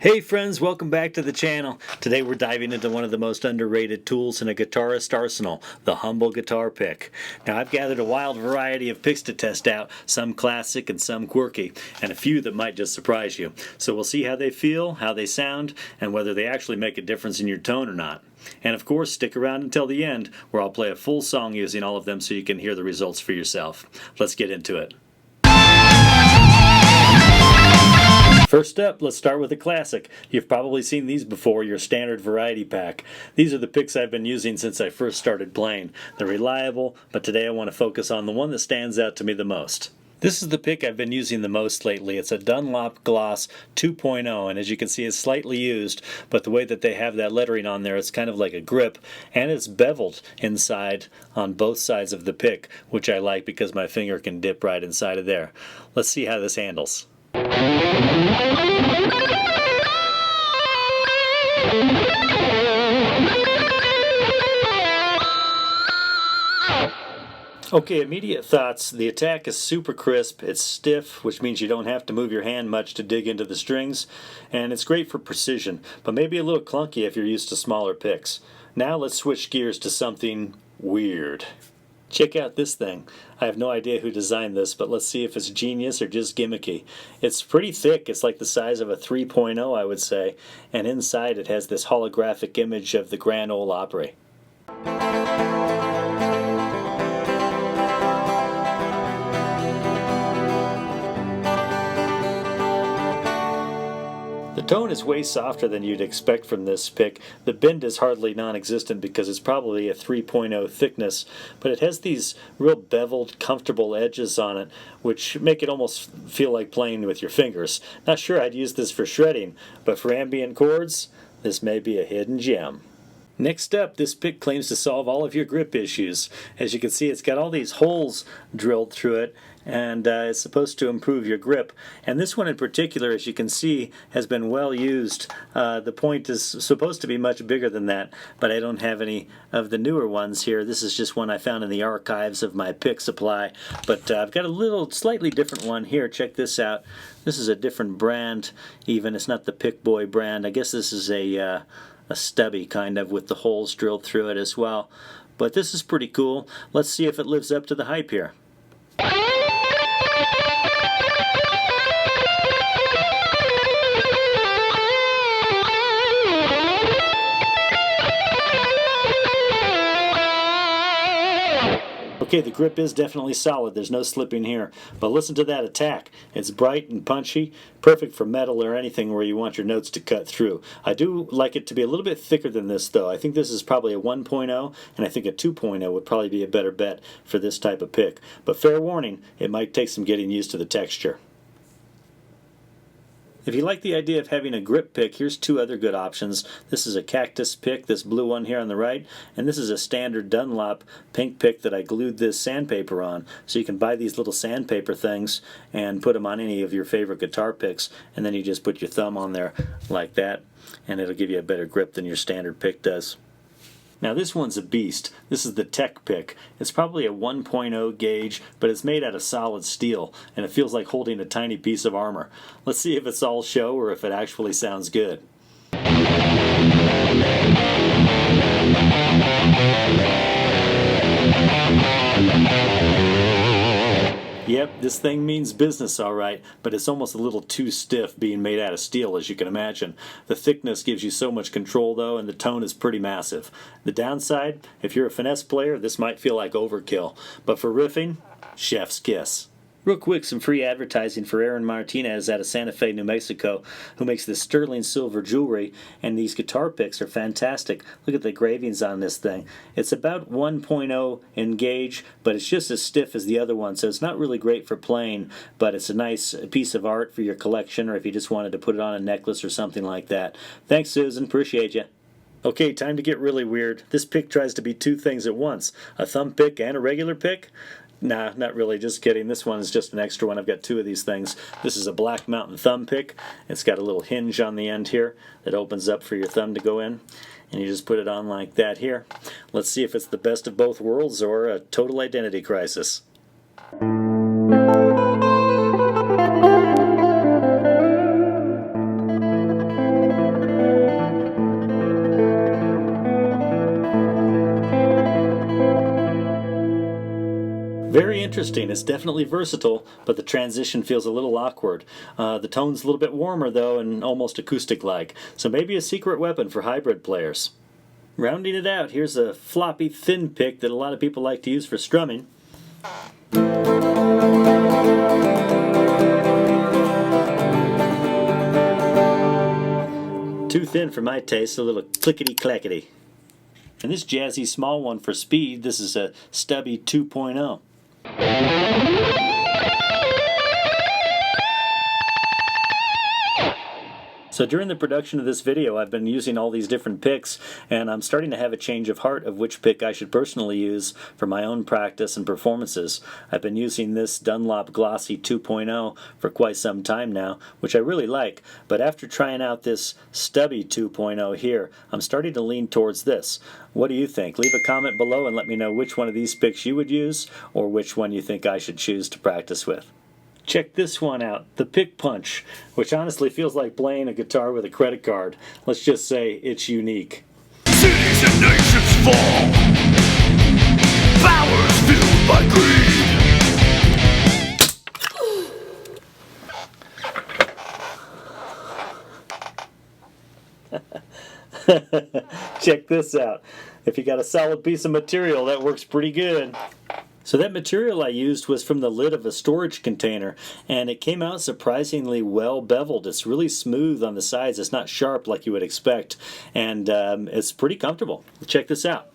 Hey friends, welcome back to the channel. Today we're diving into one of the most underrated tools in a guitarist arsenal, the humble guitar pick. Now I've gathered a wild variety of picks to test out, some classic and some quirky, and a few that might just surprise you. So we'll see how they feel, how they sound, and whether they actually make a difference in your tone or not. And of course, stick around until the end, where I'll play a full song using all of them so you can hear the results for yourself. Let's get into it. First up, let's start with a classic. You've probably seen these before, your standard variety pack. These are the picks I've been using since I first started playing. They're reliable, but today I want to focus on the one that stands out to me the most. This is the pick I've been using the most lately. It's a Dunlop Gloss 2.0, and as you can see, it's slightly used, but the way that they have that lettering on there, it's kind of like a grip, and it's beveled inside on both sides of the pick, which I like because my finger can dip right inside of there. Let's see how this handles. Okay, immediate thoughts. The attack is super crisp, it's stiff, which means you don't have to move your hand much to dig into the strings, and it's great for precision, but maybe a little clunky if you're used to smaller picks. Now let's switch gears to something weird. Check out this thing. I have no idea who designed this, but let's see if it's genius or just gimmicky. It's pretty thick. It's like the size of a 3.0, I would say, and inside it has this holographic image of the Grand Ole Opry. The tone is way softer than you'd expect from this pick. The bend is hardly non-existent because it's probably a 3.0 thickness, but it has these real beveled, comfortable edges on it, which make it almost feel like playing with your fingers. Not sure I'd use this for shredding, but for ambient chords, this may be a hidden gem. Next up, this pick claims to solve all of your grip issues. As you can see, it's got all these holes drilled through it, and it's supposed to improve your grip. And this one in particular, as you can see, has been well used. The point is supposed to be much bigger than that, but I don't have any of the newer ones here. This is just one I found in the archives of my pick supply. But I've got a little slightly different one here. Check this out. This is a different brand even. It's not the Pick Boy brand. I guess this is a stubby kind of with the holes drilled through it as well. But this is pretty cool. Let's see if it lives up to the hype here. Okay, the grip is definitely solid. There's no slipping here. But listen to that attack. It's bright and punchy, perfect for metal or anything where you want your notes to cut through. I do like it to be a little bit thicker than this, though. I think this is probably a 1.0, and I think a 2.0 would probably be a better bet for this type of pick. But fair warning, it might take some getting used to the texture. If you like the idea of having a grip pick, here's two other good options. This is a cactus pick, this blue one here on the right, and this is a standard Dunlop pink pick that I glued this sandpaper on. So you can buy these little sandpaper things and put them on any of your favorite guitar picks, and then you just put your thumb on there like that, and it'll give you a better grip than your standard pick does. Now this one's a beast. This is the Tech Pick. It's probably a 1.0 gauge, but it's made out of solid steel, and it feels like holding a tiny piece of armor. Let's see if it's all show or if it actually sounds good. Yep, this thing means business all right, but it's almost a little too stiff being made out of steel, as you can imagine. The thickness gives you so much control though, and the tone is pretty massive. The downside, if you're a finesse player, this might feel like overkill, but for riffing, chef's kiss. Real quick, some free advertising for Aaron Martinez out of Santa Fe, New Mexico, who makes this sterling silver jewelry, and these guitar picks are fantastic. Look at the engravings on this thing. It's about 1.0 in gauge, but it's just as stiff as the other one, so it's not really great for playing, but it's a nice piece of art for your collection, or if you just wanted to put it on a necklace or something like that. Thanks, Susan. Appreciate you. Okay, time to get really weird. This pick tries to be two things at once, a thumb pick and a regular pick. Nah, not really, just kidding. This one is just an extra one. I've got two of these things. This is a Black Mountain thumb pick. It's got a little hinge on the end here that opens up for your thumb to go in. And you just put it on like that here. Let's see if it's the best of both worlds or a total identity crisis. Very interesting. It's definitely versatile, but the transition feels a little awkward. The tone's a little bit warmer though and almost acoustic-like, so maybe a secret weapon for hybrid players. Rounding it out, here's a floppy thin pick that a lot of people like to use for strumming. Too thin for my taste, a little clickety-clackety. And this jazzy small one for speed, this is a Stubby 2.0. So during the production of this video, I've been using all these different picks, and I'm starting to have a change of heart of which pick I should personally use for my own practice and performances. I've been using this Dunlop Glossy 2.0 for quite some time now, which I really like, but after trying out this Stubby 2.0 here, I'm starting to lean towards this. What do you think? Leave a comment below and let me know which one of these picks you would use, or which one you think I should choose to practice with. Check this one out, the Pick Punch, which honestly feels like playing a guitar with a credit card. Let's just say it's unique. Cities and nations fall, powers fueled by greed. Check this out. If you got a solid piece of material, that works pretty good. So that material I used was from the lid of a storage container, and it came out surprisingly well beveled. It's really smooth on the sides. It's not sharp like you would expect, and it's pretty comfortable. Check this out.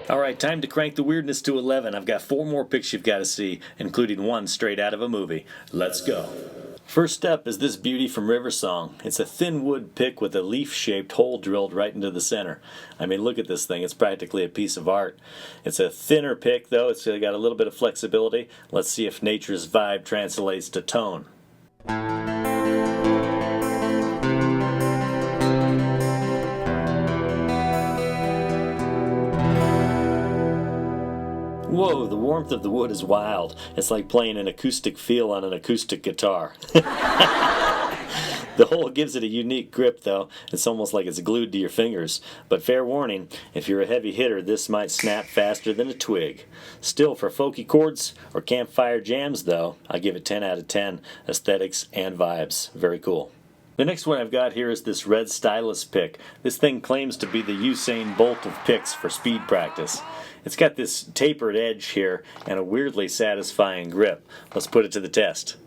Alright, time to crank the weirdness to 11. I've got 4 more picks you've got to see, including one straight out of a movie. Let's go. First up is this beauty from Riversong. It's a thin wood pick with a leaf-shaped hole drilled right into the center. I mean, look at this thing. It's practically a piece of art. It's a thinner pick, though. It's got a little bit of flexibility. Let's see if nature's vibe translates to tone. Whoa, the warmth of the wood is wild. It's like playing an acoustic feel on an acoustic guitar. The hole gives it a unique grip though. It's almost like it's glued to your fingers. But fair warning, if you're a heavy hitter, this might snap faster than a twig. Still, for folky chords or campfire jams though, I give it 10 out of 10. Aesthetics and vibes. Very cool. The next one I've got here is this red Stylus Pick. This thing claims to be the Usain Bolt of picks for speed practice. It's got this tapered edge here and a weirdly satisfying grip. Let's put it to the test.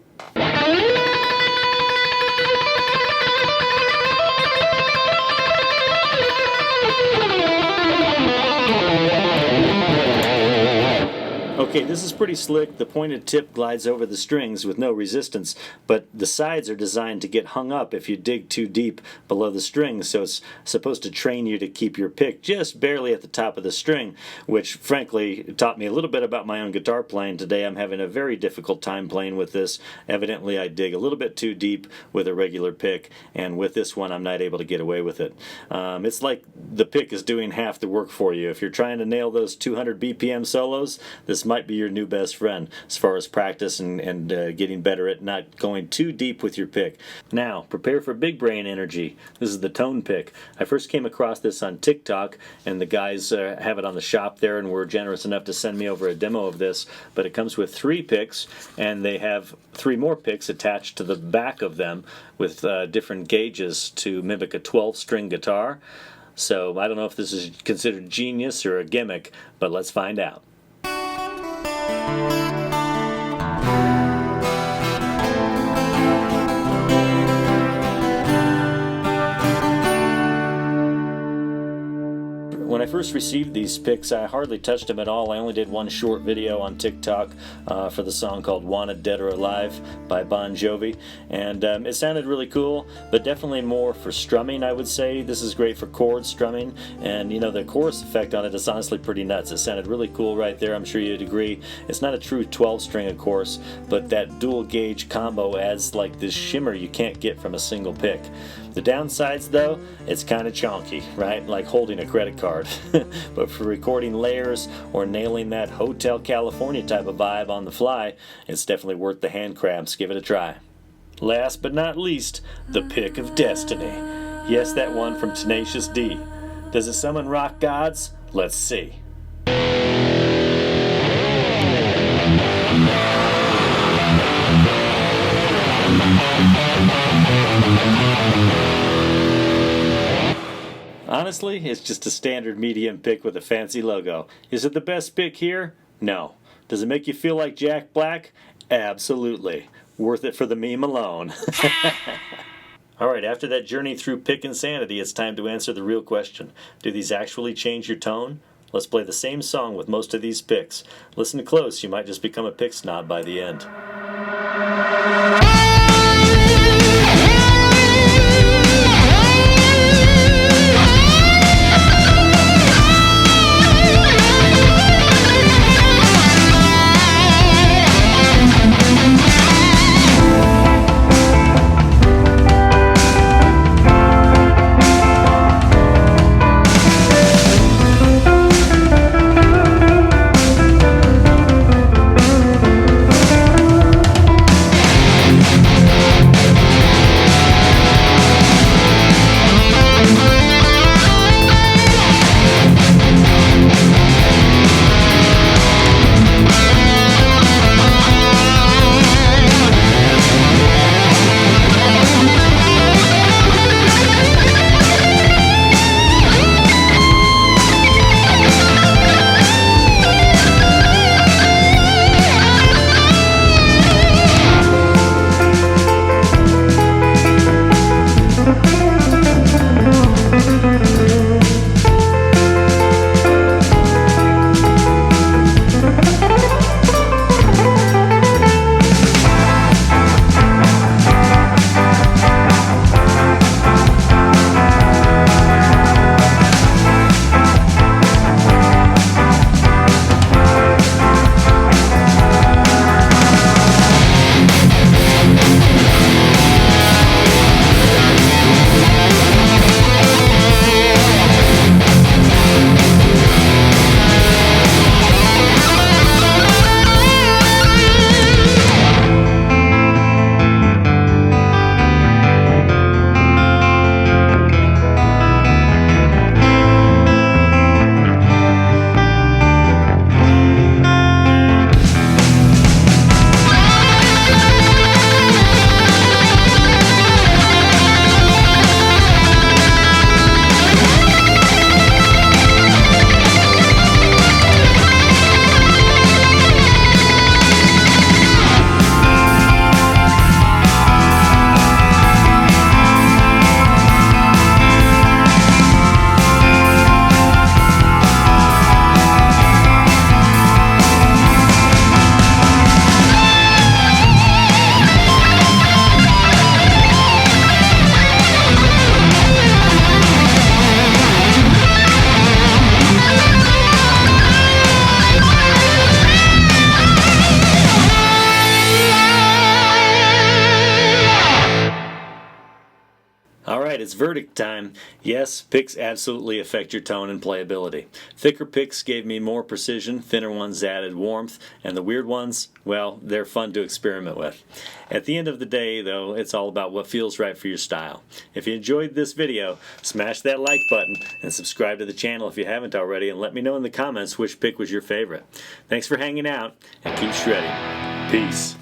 Okay, this is pretty slick. The pointed tip glides over the strings with no resistance, but the sides are designed to get hung up if you dig too deep below the strings, so it's supposed to train you to keep your pick just barely at the top of the string, which frankly taught me a little bit about my own guitar playing. Today I'm having a very difficult time playing with this. Evidently I dig a little bit too deep with a regular pick, and with this one I'm not able to get away with it. It's like the pick is doing half the work for you. If you're trying to nail those 200 BPM solos, this might be your new best friend as far as practice and getting better at not going too deep with your pick. Now, prepare for big brain energy. This is the tone pick. I first came across this on TikTok, and the guys have it on the shop there and were generous enough to send me over a demo of this, but it comes with 3 picks, and they have 3 more picks attached to the back of them with different gauges to mimic a 12-string guitar. So I don't know if this is considered genius or a gimmick, but let's find out. When I first received these picks, I hardly touched them at all. I only did one short video on TikTok for the song called Wanted Dead or Alive by Bon Jovi, and it sounded really cool, but definitely more for strumming, I would say. This is great for chord strumming, and you know, the chorus effect on it is honestly pretty nuts. It sounded really cool right there. I'm sure you'd agree. It's not a true 12-string, of course, but that dual gauge combo adds like this shimmer you can't get from a single pick. The downsides, though, it's kind of chonky, right? Like holding a credit card. But for recording layers or nailing that Hotel California type of vibe on the fly, it's definitely worth the hand cramps. Give it a try. Last but not least, the Pick of Destiny. Yes, that one from Tenacious D. Does it summon rock gods? Let's see. Honestly, it's just a standard medium pick with a fancy logo. Is it the best pick here? No. Does it make you feel like Jack Black? Absolutely. Worth it for the meme alone. Alright, after that journey through pick insanity, it's time to answer the real question. Do these actually change your tone? Let's play the same song with most of these picks. Listen close, you might just become a pick snob by the end. Alright, it's verdict time. Yes, picks absolutely affect your tone and playability. Thicker picks gave me more precision, thinner ones added warmth, and the weird ones, well, they're fun to experiment with. At the end of the day, though, it's all about what feels right for your style. If you enjoyed this video, smash that like button and subscribe to the channel if you haven't already, and let me know in the comments which pick was your favorite. Thanks for hanging out, and keep shredding. Peace.